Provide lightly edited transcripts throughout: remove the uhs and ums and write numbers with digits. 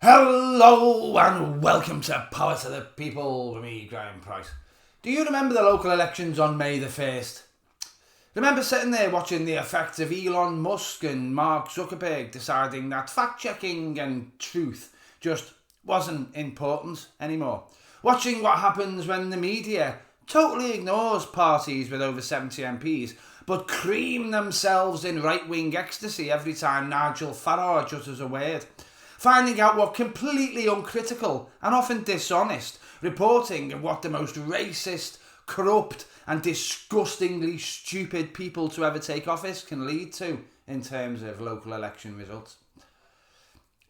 Hello and welcome to Power to the People with me, Graeme Pryce. Do you remember the local elections on May the 1st? Remember sitting there watching the effects of Elon Musk and Mark Zuckerberg deciding that fact-checking and truth just wasn't important anymore? Watching what happens when the media totally ignores parties with over 70 MPs but cream themselves in right-wing ecstasy every time Nigel Farage utters a word. Finding out what completely uncritical and often dishonest reporting of what the most racist, corrupt and disgustingly stupid people to ever take office can lead to in terms of local election results.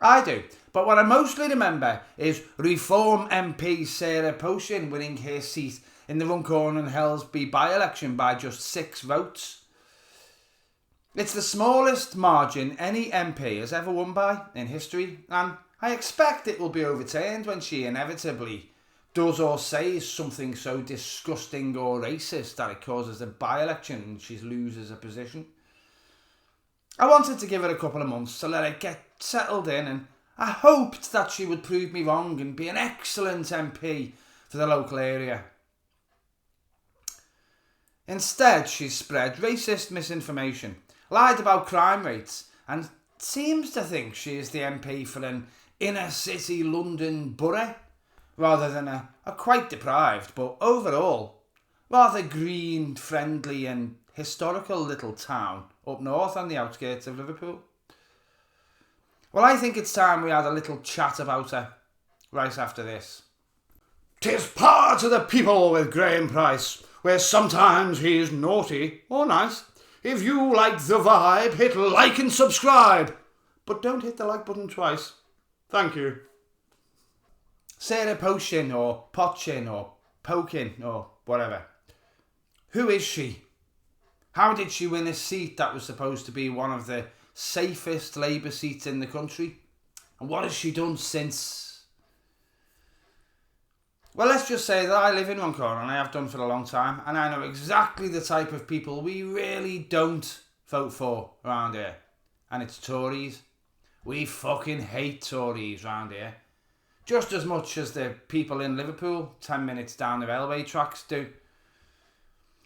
I do, but what I mostly remember is Reform MP Sarah Pochin winning her seat in the Runcorn Helsby by-election by just 6 votes. It's the smallest margin any MP has ever won by in history, and I expect it will be overturned when she inevitably does or says something so disgusting or racist that it causes a by-election and she loses a position. I wanted to give her a couple of months to let it get settled in, and I hoped that she would prove me wrong and be an excellent MP for the local area. Instead, she's spread racist misinformation, lied about crime rates, and seems to think she is the MP for an inner-city London borough, rather than a quite deprived, but overall, rather green, friendly and historical little town up north on the outskirts of Liverpool. Well, I think it's time we had a little chat about her, right after this. 'Tis Power to the People with Graeme Pryce, where sometimes he's naughty or nice. If you like the vibe, hit like and subscribe. But don't hit the like button twice. Thank you. Sarah Pochin or Pochin or Pokin or whatever. Who is she? How did she win a seat that was supposed to be one of the safest Labour seats in the country? And what has she done since? Well, let's just say that I live in Runcorn, and I have done for a long time, and I know exactly the type of people we really don't vote for around here. And it's Tories. We fucking hate Tories around here. Just as much as the people in Liverpool, 10 minutes down the railway tracks, do.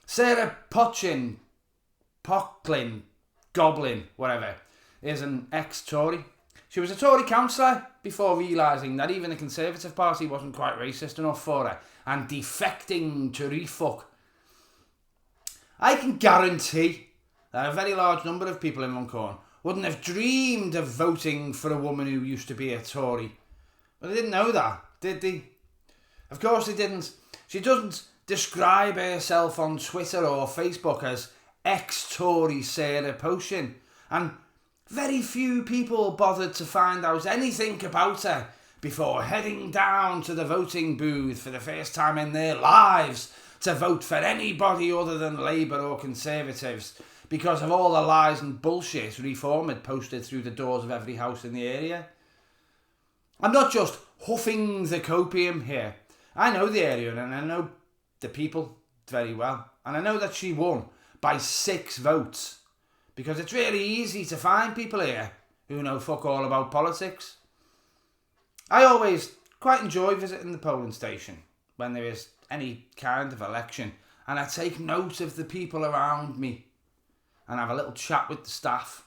Sarah Pochin, Pocklin, Goblin, whatever, is an ex-Tory. She was a Tory councillor before realising that even the Conservative Party wasn't quite racist enough for her and defecting to refuck. I can guarantee that a very large number of people in Runcorn wouldn't have dreamed of voting for a woman who used to be a Tory. But they didn't know that, did they? Of course they didn't. She doesn't describe herself on Twitter or Facebook as ex-Tory Sarah Pochin, and very few people bothered to find out anything about her before heading down to the voting booth for the first time in their lives to vote for anybody other than Labour or Conservatives because of all the lies and bullshit Reform had posted through the doors of every house in the area. I'm not just huffing the copium here. I know the area and I know the people very well. And I know that she won by 6 votes. Because it's really easy to find people here who know fuck all about politics. I always quite enjoy visiting the polling station when there is any kind of election, and I take note of the people around me and have a little chat with the staff.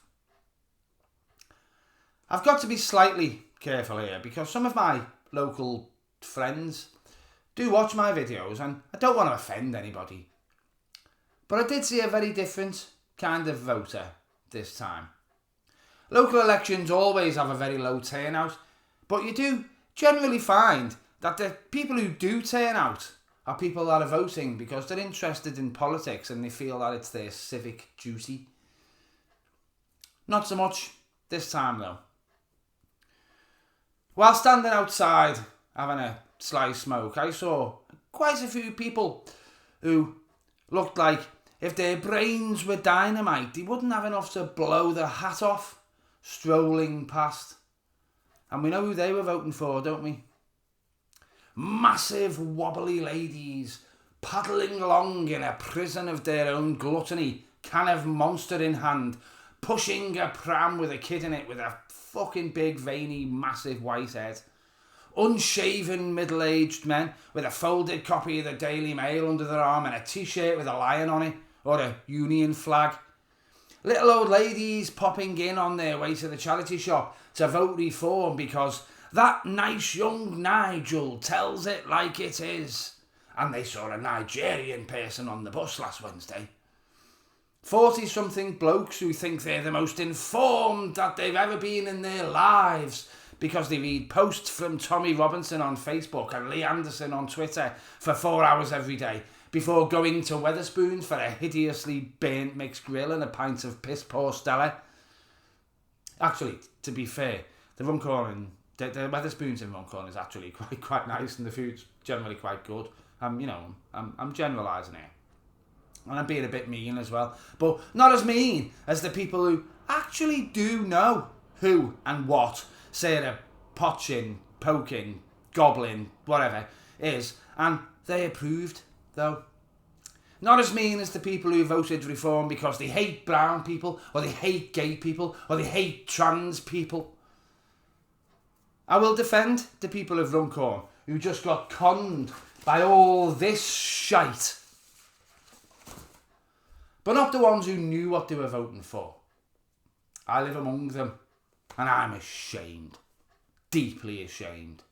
I've got to be slightly careful here because some of my local friends do watch my videos and I don't want to offend anybody. But I did see a very different kind of voter this time. Local elections always have a very low turnout, but you do generally find that the people who do turn out are people that are voting because they're interested in politics and they feel that it's their civic duty. Not so much this time though. While standing outside having a sly smoke, I saw quite a few people who looked like if their brains were dynamite, they wouldn't have enough to blow their hat off, strolling past. And we know who they were voting for, don't we? Massive wobbly ladies, paddling along in a prison of their own gluttony, can of Monster in hand, pushing a pram with a kid in it with a fucking big, veiny, massive white head. Unshaven, middle-aged men with a folded copy of the Daily Mail under their arm and a t-shirt with a lion on it, or a Union flag. Little old ladies popping in on their way to the charity shop to vote reform because that nice young Nigel tells it like it is. And they saw a Nigerian person on the bus last Wednesday. 40-something blokes who think they're the most informed that they've ever been in their lives because they read posts from Tommy Robinson on Facebook and Lee Anderson on Twitter for 4 hours every day before going to Wetherspoons for a hideously burnt mixed grill and a pint of piss-poor Stella. Actually, to be fair, the Wetherspoons in Runcorn is actually quite nice and the food's generally quite good. I'm generalising here. And I'm being a bit mean as well. But not as mean as the people who actually do know who and what Sarah Pochin, Pokin, Goblin, whatever, is. And they approved, though. Not as mean as the people who voted reform because they hate brown people, or they hate gay people, or they hate trans people. I will defend the people of Runcorn who just got conned by all this shite. But not the ones who knew what they were voting for. I live among them, and I'm ashamed. Deeply ashamed.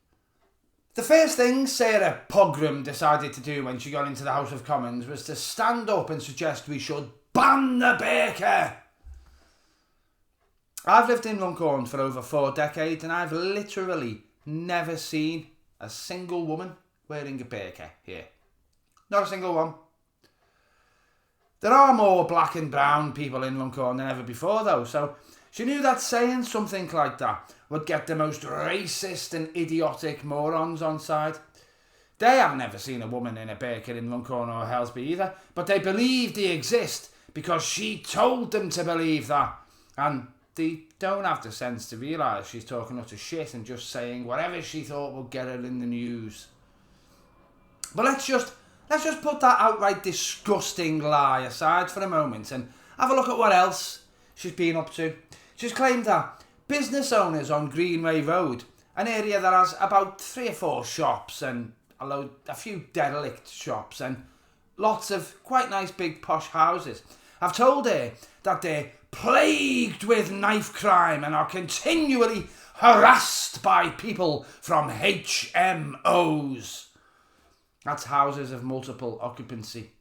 The first thing Sarah Pogram decided to do when she got into the House of Commons was to stand up and suggest we should ban the burqa. I've lived in Runcorn for over 4 decades, and I've literally never seen a single woman wearing a burqa here. Not a single one. There are more black and brown people in Runcorn than ever before, though, so she knew that saying something like that would get the most racist and idiotic morons on side. They have never seen a woman in a burqa in Runcorn or Helsby either, but they believe they exist because she told them to believe that, and they don't have the sense to realise she's talking utter shit and just saying whatever she thought would get her in the news. But let's just put that outright disgusting lie aside for a moment and have a look at what else she's been up to. She's claimed that business owners on Greenway Road, an area that has about 3 or 4 shops and a few derelict shops and lots of quite nice big posh houses, have told her that they're plagued with knife crime and are continually harassed by people from HMOs. That's houses of multiple occupancy.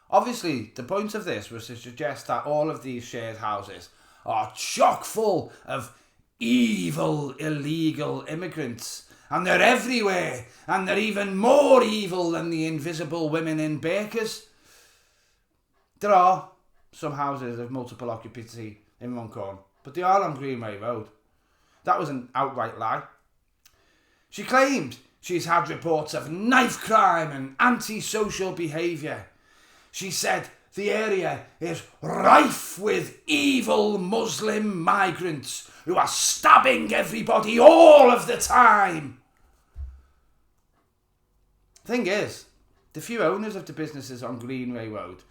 Obviously, the point of this was to suggest that all of these shared houses are chock full of evil, illegal immigrants. And they're everywhere. And they're even more evil than the invisible women in burqas. There are some houses of multiple occupancy in Runcorn, but they are on Greenway Road. That was an outright lie. She claimed she's had reports of knife crime and antisocial behaviour. She said the area is rife with evil Muslim migrants who are stabbing everybody all of the time. Thing is, the few owners of the businesses on Greenway Road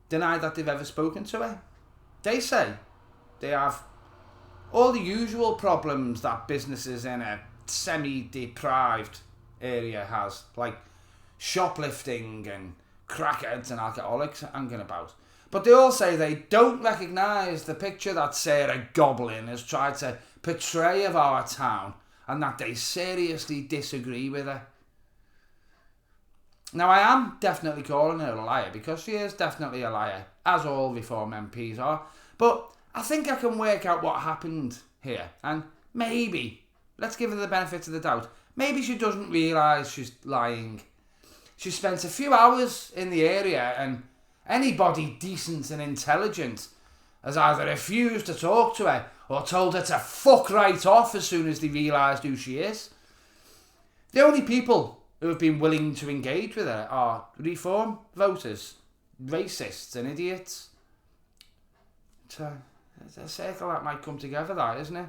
deny that they've ever spoken to her. They say they have all the usual problems that businesses in a semi-deprived area has, like shoplifting and crackheads and alcoholics hanging about. But they all say they don't recognise the picture that Sarah Goblin has tried to portray of our town and that they seriously disagree with her. Now, I am definitely calling her a liar because she is definitely a liar, as all Reform MPs are, but I think I can work out what happened here, and maybe, let's give her the benefit of the doubt, maybe she doesn't realise she's lying. She spent a few hours in the area, and anybody decent and intelligent has either refused to talk to her or told her to fuck right off as soon as they realised who she is. The only people who have been willing to engage with her are Reform voters, racists and idiots. It's a circle that might come together, that, isn't it?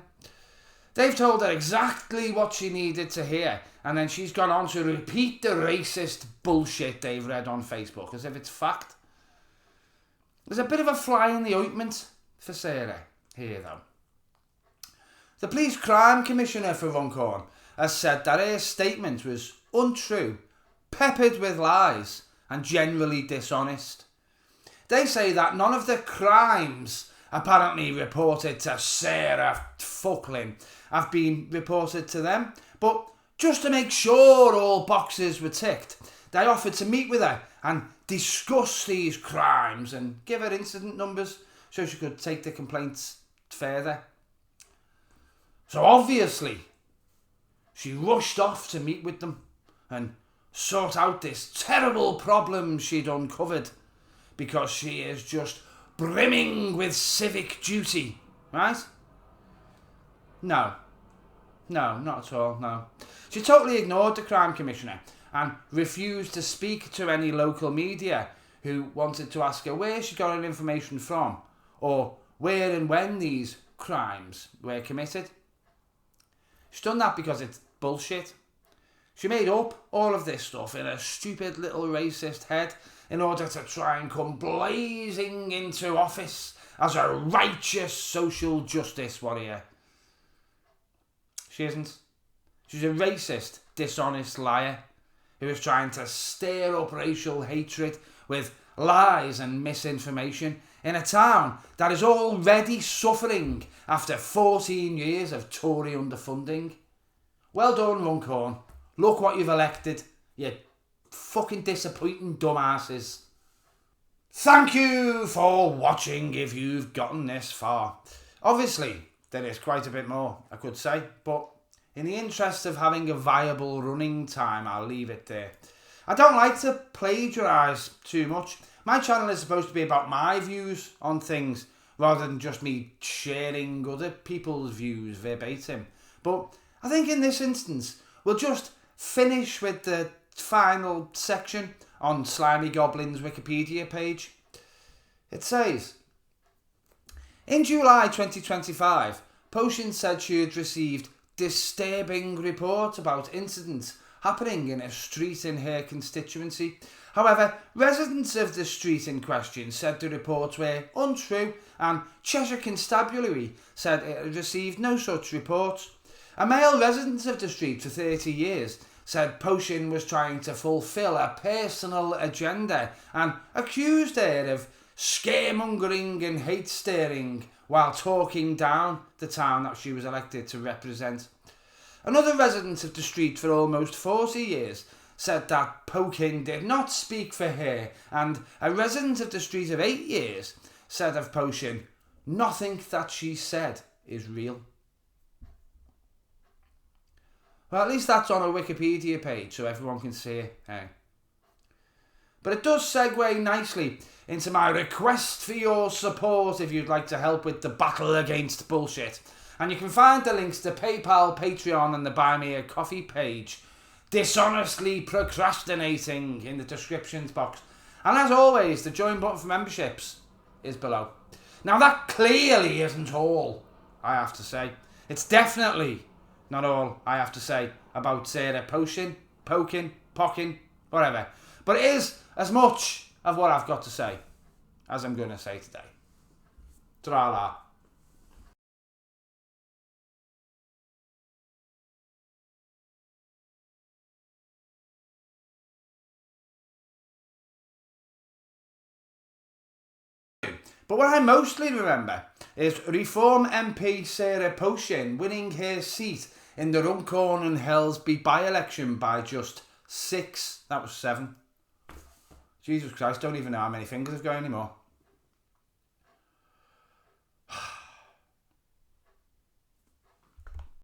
They've told her exactly what she needed to hear, and then she's gone on to repeat the racist bullshit they've read on Facebook as if it's fact. There's a bit of a fly in the ointment for Sarah here though. The Police Crime Commissioner for Runcorn has said that her statement was untrue, peppered with lies and generally dishonest. They say that none of the crimes apparently reported to Sarah Fucklin have been reported to them, but just to make sure all boxes were ticked, they offered to meet with her and discuss these crimes and give her incident numbers so she could take the complaints further. So obviously, she rushed off to meet with them and sort out this terrible problem she'd uncovered because she is just brimming with civic duty, right? No, not at all, no. She totally ignored the Crime Commissioner and refused to speak to any local media who wanted to ask her where she got her information from or where and when these crimes were committed. She's done that because it's bullshit. She made up all of this stuff in a stupid little racist head in order to try and come blazing into office as a righteous social justice warrior. She isn't. She's a racist, dishonest liar who is trying to stir up racial hatred with lies and misinformation in a town that is already suffering after 14 years of Tory underfunding. Well done, Runcorn. Look what you've elected, you fucking disappointing dumbasses. Thank you for watching if you've gotten this far. Obviously, there is quite a bit more I could say, but in the interest of having a viable running time, I'll leave it there. I don't like to plagiarise too much. My channel is supposed to be about my views on things rather than just me sharing other people's views verbatim. But I think in this instance, we'll just finish with the final section on Slimy Goblin's Wikipedia page. It says, in July 2025, Pochin said she had received disturbing reports about incidents happening in a street in her constituency. However, residents of the street in question said the reports were untrue, and Cheshire Constabulary said it had received no such reports. A male resident of the street for 30 years said Pochin was trying to fulfil a personal agenda and accused her of scaremongering and hate-stirring while talking down the town that she was elected to represent. Another resident of the street for almost 40 years said that Pochin did not speak for her, and a resident of the street of 8 years said of Pochin, nothing that she said is real. Well, at least that's on a Wikipedia page so everyone can see it. But it does segue nicely into my request for your support if you'd like to help with the battle against bullshit. And you can find the links to PayPal, Patreon and the Buy Me a Coffee page, dishonestly procrastinating, in the descriptions box. And as always, the join button for memberships is below. Now that clearly isn't all I have to say. It's definitely not all I have to say about Sarah Pochin, Pochin, whatever. But it is as much of what I've got to say as I'm going to say today. Ta-ra-la. But what I mostly remember is Reform MP Sarah Pochin winning her seat in the Runcorn Helsby by-election by just 6. That was 7. Jesus Christ, don't even know how many fingers I've got anymore.